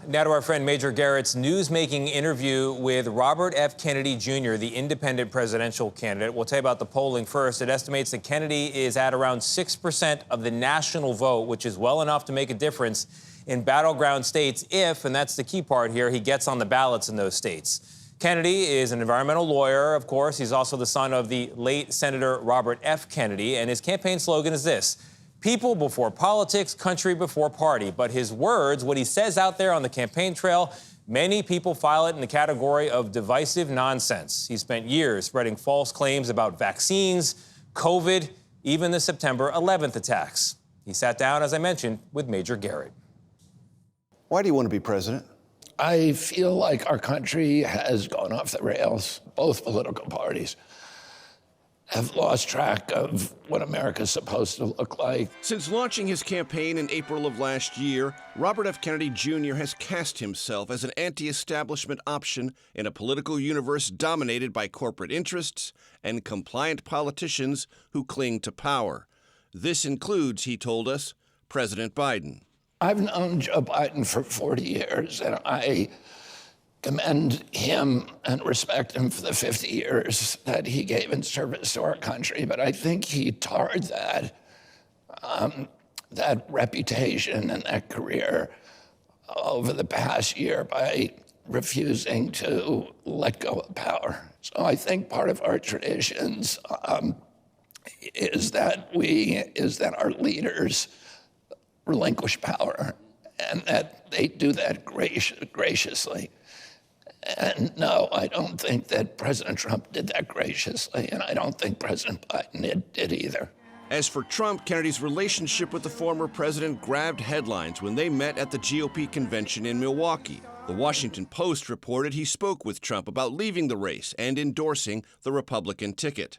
Now to our friend Major Garrett's news-making interview with Robert F. Kennedy Jr., the independent presidential candidate. We'll tell you about the polling first. It estimates that Kennedy is at around 6% of the national vote, which is well enough to make a difference in battleground states if, and that's the key part here, he gets on the ballots in those states. Kennedy is an environmental lawyer, of course. He's also the son of the late Senator Robert F. Kennedy, and his campaign slogan is this: people before politics, country before party. But his words, what he says out there on the campaign trail, many people file it in the category of divisive nonsense. He spent years spreading false claims about vaccines, COVID, even the September 11th attacks. He sat down, as I mentioned, with Major Garrett. Why do you want to be president? I feel like our country has gone off the rails. Both political parties have lost track of what America's supposed to look like. Since launching his campaign in April of last year, Robert F. Kennedy Jr. has cast himself as an anti-establishment option in a political universe dominated by corporate interests and compliant politicians who cling to power. This includes, he told us, President Biden. I've known Joe Biden for 40 years, and I commend him and respect him for the 50 years that he gave in service to our country. But I think he tarred that reputation and that career over the past year by refusing to let go of power. So I think part of our traditions is that our leaders relinquish power, and that they do that graciously. And no, I don't think that President Trump did that graciously, and I don't think President Biden did either. As for Trump, Kennedy's relationship with the former president grabbed headlines when they met at the GOP convention in Milwaukee. The Washington Post reported he spoke with Trump about leaving the race and endorsing the Republican ticket.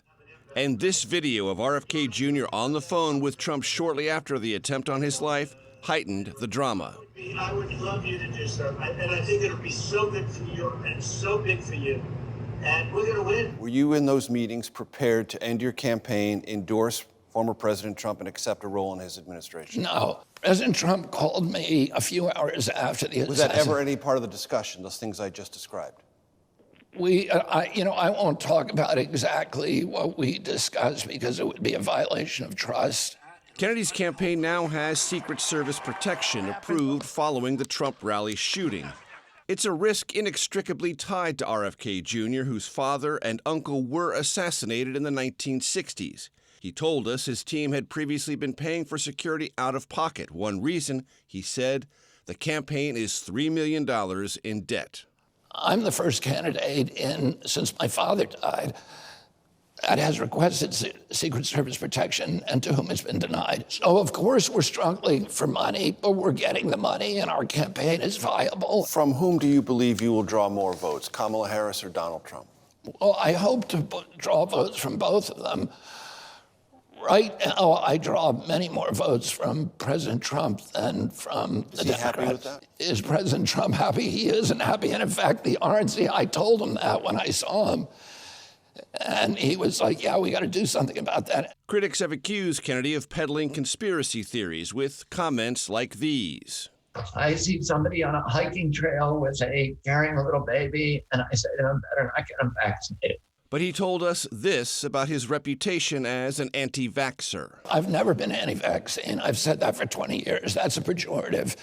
And this video of RFK Jr. on the phone with Trump shortly after the attempt on his life heightened the drama. I would love you to do so, and I think it'll be so good for you and so big for you, and we're going to win. Were you in those meetings prepared to end your campaign, endorse former President Trump, and accept a role in his administration? No. President Trump called me a few hours after the assassination. Was that ever any part of the discussion, those things I just described? I won't talk about exactly what we discussed because it would be a violation of trust. Kennedy's campaign now has Secret Service protection approved following the Trump rally shooting. It's a risk inextricably tied to RFK Jr., whose father and uncle were assassinated in the 1960s. He told us his team had previously been paying for security out of pocket. One reason, he said, the campaign is $3 million in debt. I'm the first candidate since my father died that has requested Secret Service protection and to whom it's been denied. So, of course, we're struggling for money, but we're getting the money and our campaign is viable. From whom do you believe you will draw more votes, Kamala Harris or Donald Trump? Well, I hope to draw votes from both of them. Right now, I draw many more votes from President Trump than from the Democrats. Is he happy with that? Is President Trump happy? He isn't happy. And in fact, the RNC, I told him that when I saw him. And he was like, yeah, we got to do something about that. Critics have accused Kennedy of peddling conspiracy theories with comments like these. I see somebody on a hiking trail carrying a little baby, and I say to him, better not get him vaccinated. But he told us this about his reputation as an anti-vaxxer. I've never been anti-vaccine. I've said that for 20 years. That's a pejorative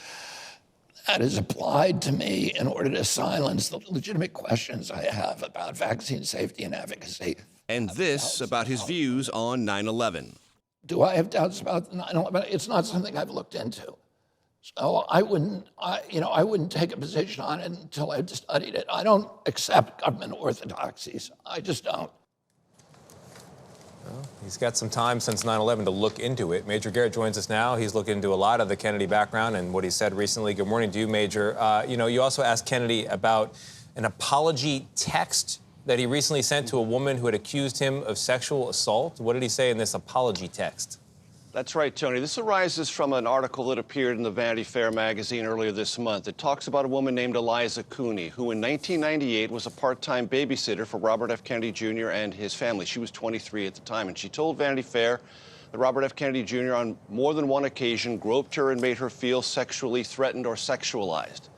that is applied to me in order to silence the legitimate questions I have about vaccine safety and efficacy. And this about his views on 9/11. Do I have doubts about 9/11? It's not something I've looked into. So I wouldn't take a position on it until I've studied it. I don't accept government orthodoxies. I just don't. Well, he's got some time since 9/11 to look into it. Major Garrett joins us now. He's looked into a lot of the Kennedy background and what he said recently. Good morning to you, Major. You also asked Kennedy about an apology text that he recently sent to a woman who had accused him of sexual assault. What did he say in this apology text? That's right, Tony. This arises from an article that appeared in the Vanity Fair magazine earlier this month. It talks about a woman named Eliza Cooney, who in 1998 was a part-time babysitter for Robert F. Kennedy Jr. and his family. She was 23 at the time, and she told Vanity Fair that Robert F. Kennedy Jr. on more than one occasion groped her and made her feel sexually threatened or sexualized.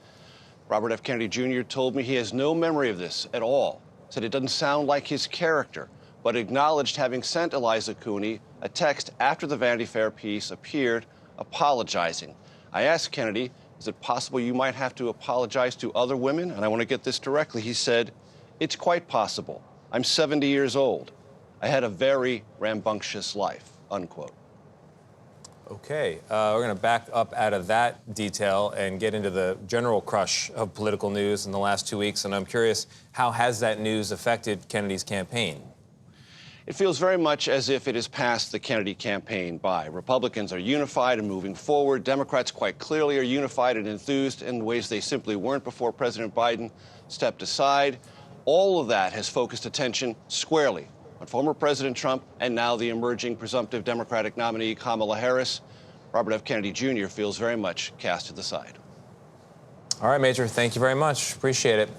Robert F. Kennedy Jr. told me he has no memory of this at all, said it doesn't sound like his character, but acknowledged having sent Eliza Cooney a text after the Vanity Fair piece appeared apologizing. I asked Kennedy, is it possible you might have to apologize to other women? And I want to get this directly. He said, it's quite possible. I'm 70 years old. I had a very rambunctious life, unquote. Okay, we're going to back up out of that detail and get into the general crush of political news in the last 2 weeks. And I'm curious, how has that news affected Kennedy's campaign? It feels very much as if it has passed the Kennedy campaign by. Republicans are unified and moving forward. Democrats quite clearly are unified and enthused in ways they simply weren't before President Biden stepped aside. All of that has focused attention squarely on former President Trump and now the emerging presumptive Democratic nominee Kamala Harris. Robert F. Kennedy Jr. feels very much cast to the side. All right, Major, thank you very much. Appreciate it.